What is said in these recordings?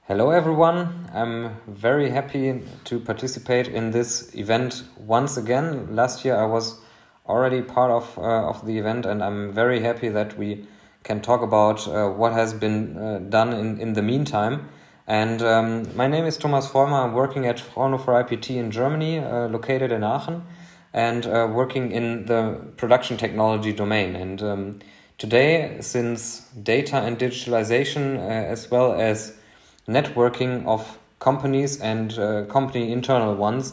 Hello everyone, I'm very happy to participate in this event once again. Last year I was already part of the event, and I'm very happy that we can talk about what has been done in the meantime. And my name is Thomas Vollmer. I'm working at Fraunhofer IPT in Germany, located in Aachen, and working in the production technology domain. And today, since data and digitalization as well as networking of companies and company internal ones,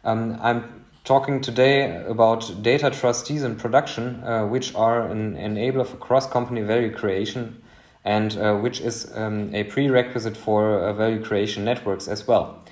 I'm talking today about data trustees in production, which are an enabler for cross-company value creation, and which is a prerequisite for value creation networks as well.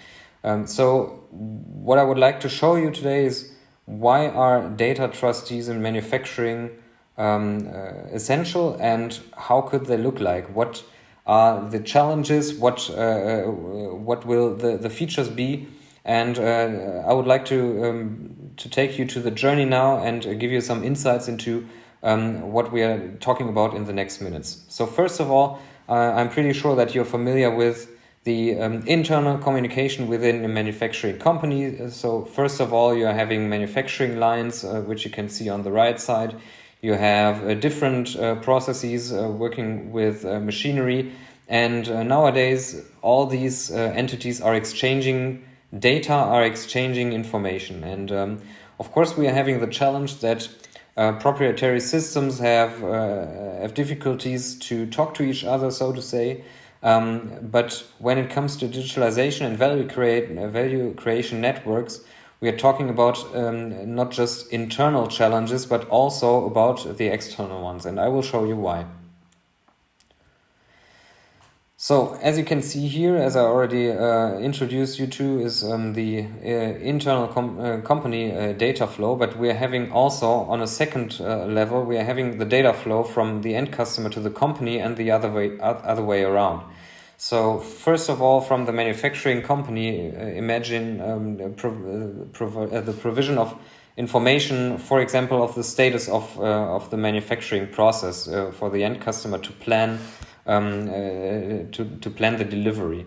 So what I would like to show you today is why are data trustees in manufacturing essential, and how could they look like? What are the challenges? What will the features be? And I would like to take you to the journey now and give you some insights into what we are talking about in the next minutes. So first of all, I'm pretty sure that you're familiar with the internal communication within a manufacturing company. So first of all, you're having manufacturing lines, which you can see on the right side. You have different processes working with machinery, and nowadays all these entities are exchanging data, are exchanging information. And of course we are having the challenge that proprietary systems have difficulties to talk to each other, so to say. But when it comes to digitalization and value creation networks, we are talking about not just internal challenges, but also about the external ones, and I will show you why. So, as you can see here, as I already introduced you to, is the internal company data flow, but we are having also on a second level, we are having the data flow from the end customer to the company, and the other way around. So first of all, from the manufacturing company, imagine the provision of information, for example, of the status of the manufacturing process for the end customer to plan to plan the delivery.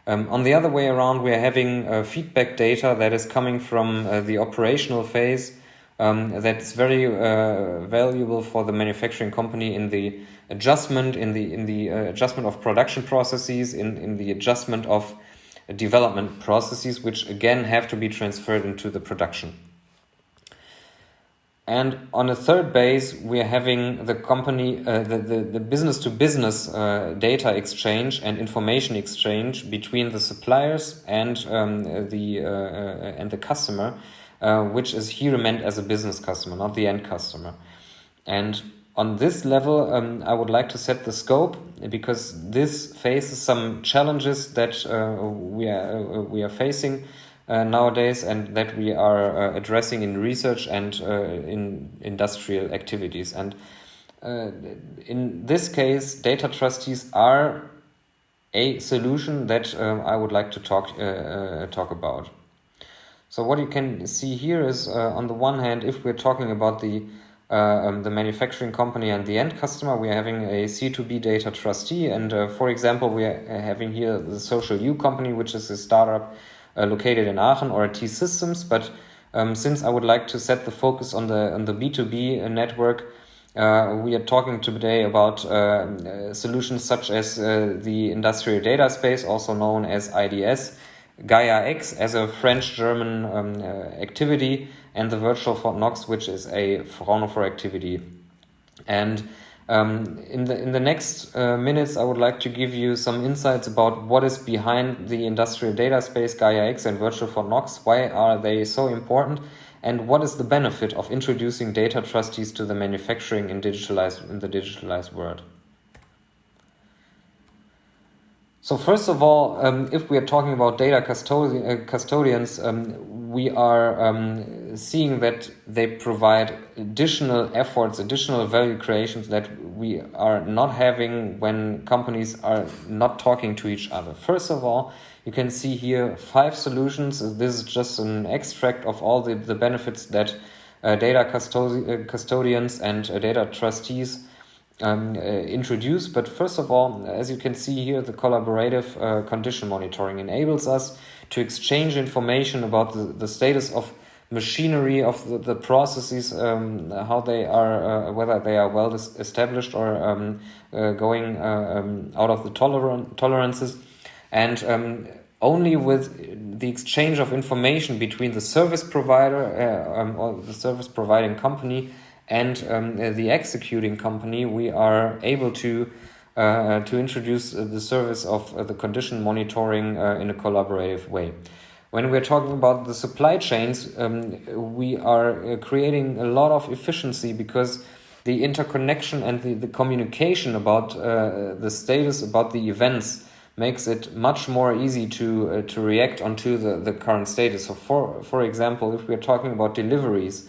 On the other way around, we are having feedback data that is coming from the operational phase. That's very valuable for the manufacturing company in the adjustment, in the adjustment of production processes, in the adjustment of development processes, which again have to be transferred into the production. And on a third base, we are having the company, the business to business data exchange and information exchange between the suppliers and the customer. Which is here meant as a business customer, not the end customer. And on this level, I would like to set the scope, because this faces some challenges that we are facing nowadays, and that we are addressing in research and in industrial activities. And in this case, data trustees are a solution that I would like to talk about. So what you can see here is, on the one hand, if we're talking about the manufacturing company and the end customer, we are having a C2B data trustee. And for example, we are having here the Social U company, which is a startup located in Aachen, or Sistemas. But since I would like to set the focus on the B2B network, we are talking today about solutions such as the industrial data space, also known as IDS, Gaia X as a French-German activity, and the virtual Fort Knox, which is a Fraunhofer activity. And in the next minutes, I would like to give you some insights about what is behind the industrial data space, Gaia X and virtual Fort Knox. Why are they so important? And what is the benefit of introducing data trustees to the manufacturing in the digitalized world? So first of all, if we are talking about data custodians, we are seeing that they provide additional efforts, additional value creations that we are not having when companies are not talking to each other. First of all, you can see here 5 solutions. This is just an extract of all the benefits that data custodians and data trustees introduce. But first of all, as you can see here, the collaborative condition monitoring enables us to exchange information about the status of machinery, of the processes, how they are, whether they are well established or going out of the tolerances. And only with the exchange of information between the service provider or the service providing company and the executing company, we are able to introduce the service of the condition monitoring in a collaborative way. When we're talking about the supply chains, we are creating a lot of efficiency because the interconnection and the communication about the status, about the events, makes it much more easy to react onto the current status. So for example, if we're talking about deliveries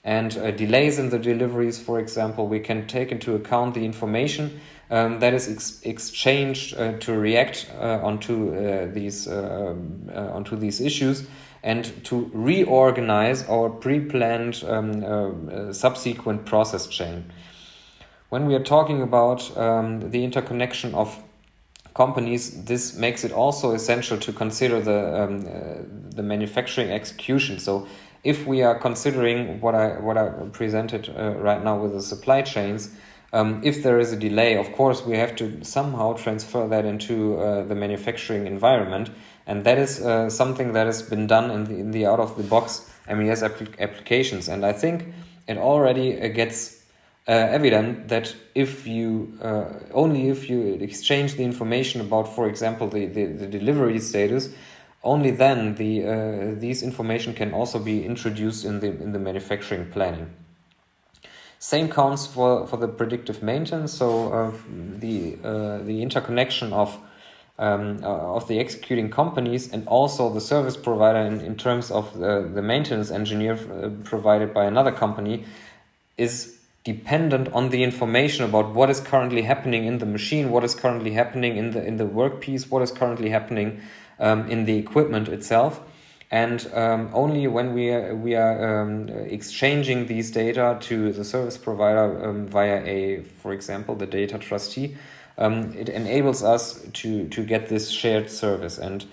and delays in the deliveries, for example, we can take into account the information that is exchanged to react onto these issues and to reorganize our pre-planned subsequent process chain. When we are talking about the interconnection of companies, this makes it also essential to consider the manufacturing execution. So if we are considering what I presented right now with the supply chains, if there is a delay, of course, we have to somehow transfer that into the manufacturing environment, and that is something that has been done in the out-of-the-box MES applications. And I think it already gets evident that if you only if you exchange the information about, for example, the delivery status, only then these information can also be introduced in the manufacturing planning. Same counts for the predictive maintenance. So the interconnection of the executing companies and also the service provider in terms of the maintenance engineer provided by another company is dependent on the information about what is currently happening in the machine, what is currently happening in the workpiece, what is currently happening in the equipment itself. And only when we are exchanging these data to the service provider via for example, the data trustee, it enables us to get this shared service. And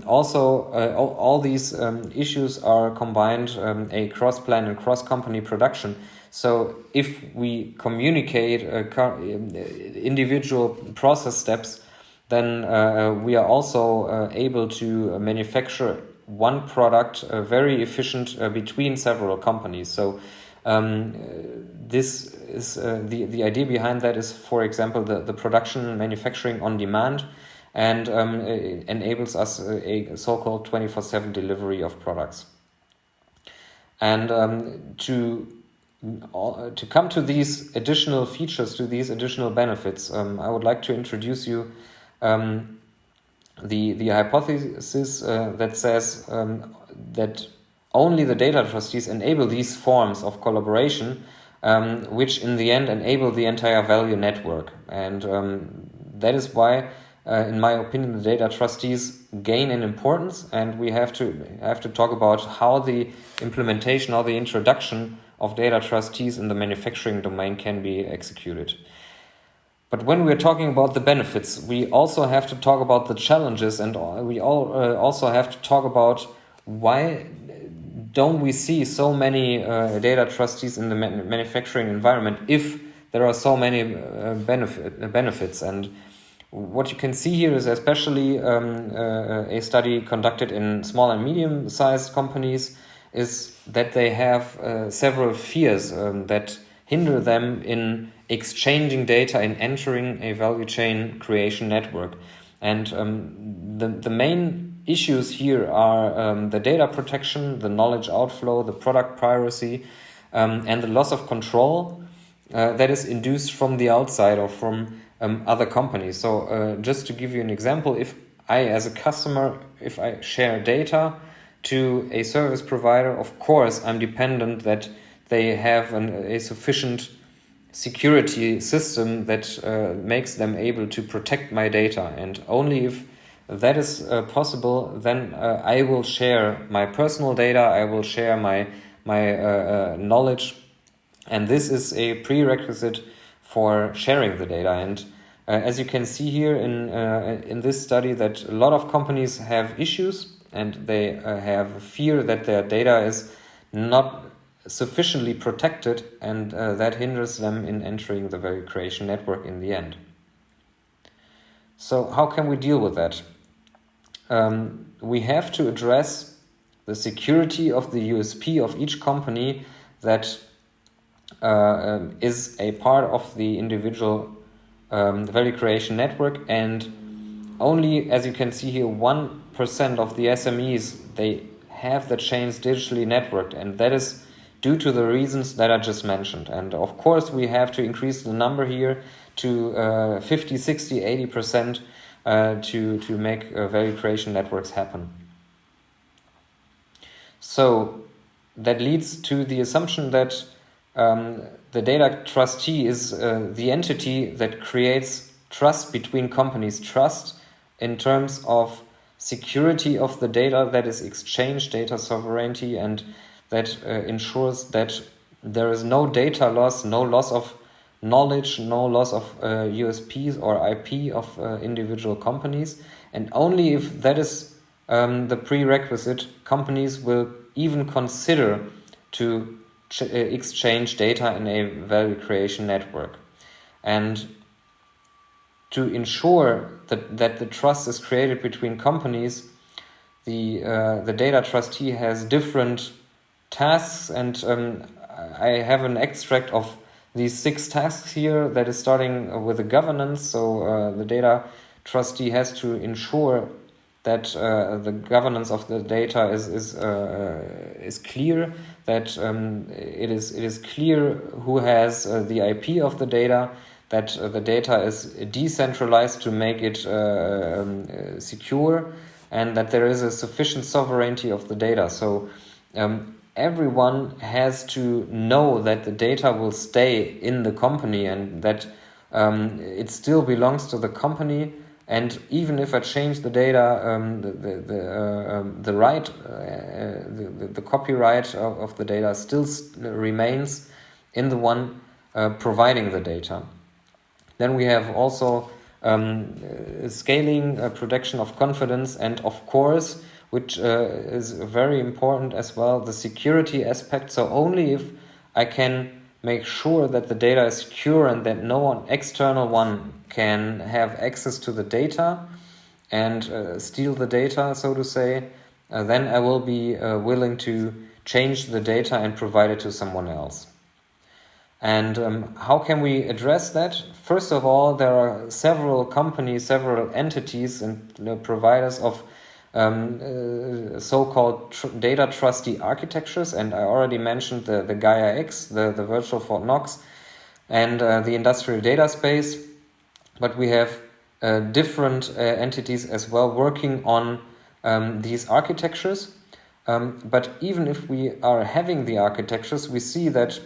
also all these issues are combined a cross-plan and cross-company production. So if we communicate individual process steps, then we are also able to manufacture one product very efficient between several companies. So this is the idea behind that is, for example, the production manufacturing on demand, and it enables us a so-called 24/7 delivery of products. And to come to these additional features, to these additional benefits, I would like to introduce you the hypothesis that says that only the data trustees enable these forms of collaboration, which in the end enable the entire value network. And that is why, in my opinion, the data trustees gain in importance, and we have to talk about how the implementation or the introduction of data trustees in the manufacturing domain can be executed. But when we're talking about the benefits, we also have to talk about the challenges, and we also have to talk about why don't we see so many data trustees in the manufacturing environment if there are so many benefits. And what you can see here is especially a study conducted in small and medium-sized companies is that they have several fears that hinder them in exchanging data and entering a value chain creation network. And the main issues here are the data protection, the knowledge outflow, the product piracy, and the loss of control that is induced from the outside or from other companies. So just to give you an example, if I, as a customer, if I share data to a service provider, of course I'm dependent that they have a sufficient security system that makes them able to protect my data. And only if that is possible, then I will share my personal data, I will share my knowledge. And this is a prerequisite for sharing the data. And as you can see here in this study, that a lot of companies have issues and they have fear that their data is not sufficiently protected, and that hinders them in entering the value creation network in the end. So how can we deal with that? We have to address the security of the USP of each company that is a part of the individual value creation network, and only, as you can see here, 1% of the SMEs, they have the chains digitally networked, and that is due to the reasons that I just mentioned. And of course we have to increase the number here to 50, 60, 80% to make value creation networks happen. So that leads to the assumption that the data trustee is the entity that creates trust between companies, trust in terms of security of the data that is exchanged, data sovereignty, and that ensures that there is no data loss, no loss of knowledge, no loss of USPs or IP of individual companies. And only if that is the prerequisite, companies will even consider to exchange data in a value creation network. And to ensure that the trust is created between companies, the data trustee has different tasks, and I have an extract of these 6 tasks here that is starting with the governance. So the data trustee has to ensure that the governance of the data is clear, that it is clear who has the IP of the data, that the data is decentralized to make it secure, and that there is a sufficient sovereignty of the data. So everyone has to know that the data will stay in the company, and that it still belongs to the company. And even if I change the data, the copyright of the data still remains in the one providing the data. Then we have also scaling, protection of confidence, and of course, which is very important as well, the security aspect. So only if I can make sure that the data is secure and that no one external one can have access to the data and steal the data, so to say, then I will be willing to change the data and provide it to someone else. And how can we address that? First of all, there are several companies, several entities and providers of so-called data trustee architectures, and I already mentioned the Gaia X, the virtual Fort Knox, and the industrial data space. But we have different entities as well working on these architectures. But even if we are having the architectures, we see that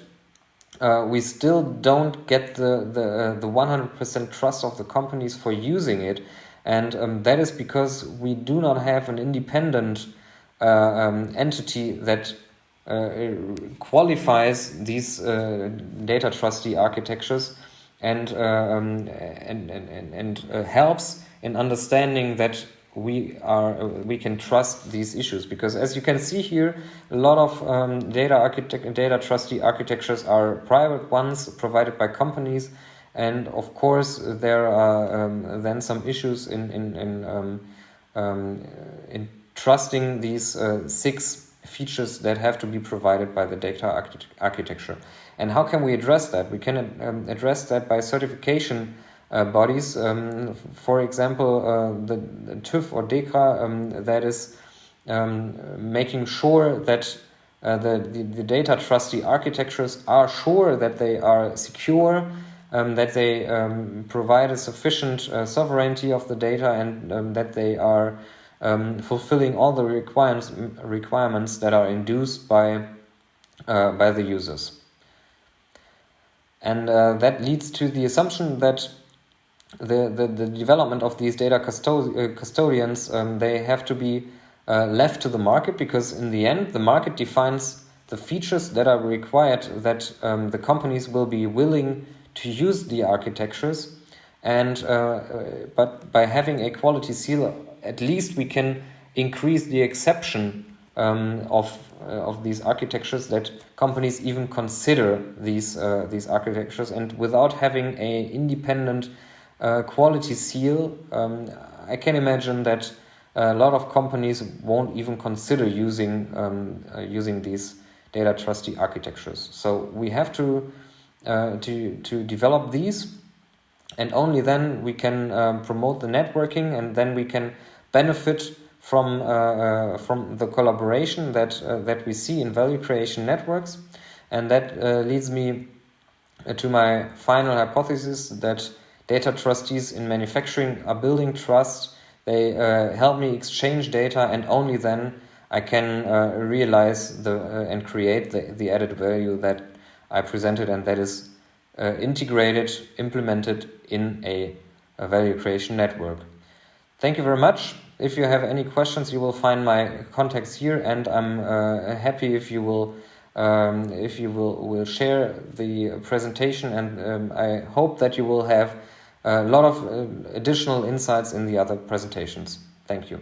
we still don't get the 100% trust of the companies for using it. And that is because we do not have an independent entity that qualifies these data trustee architectures and helps in understanding that we can trust these issues. Because as you can see here, a lot of data trustee architectures are private ones provided by companies. And of course, there are then some issues in trusting these 6 features that have to be provided by the data architecture. And how can we address that? We can address that by certification bodies. For example, the TÜV or DEKRA, that is making sure that the data trustee architectures are sure that they are secure, that they provide a sufficient sovereignty of the data, and that they are fulfilling all the requirements that are induced by the users. And that leads to the assumption that the development of these data custodians, they have to be left to the market, because in the end the market defines the features that are required, that the companies will be willing to use the architectures, and but by having a quality seal, at least we can increase the exception of these architectures, that companies even consider these architectures. And without having a independent quality seal, I can imagine that a lot of companies won't even consider using these data trustee architectures. So we have to develop these, and only then we can promote the networking, and then we can benefit from the collaboration that we see in value creation networks. And that leads me to my final hypothesis, that data trustees in manufacturing are building trust. They help me exchange data, and only then I can realize and create the added value that I presented, and that is integrated, implemented in a value creation network. Thank you very much. If you have any questions, you will find my contacts here, and I'm happy if you will share the presentation, and I hope that you will have a lot of additional insights in the other presentations. Thank you.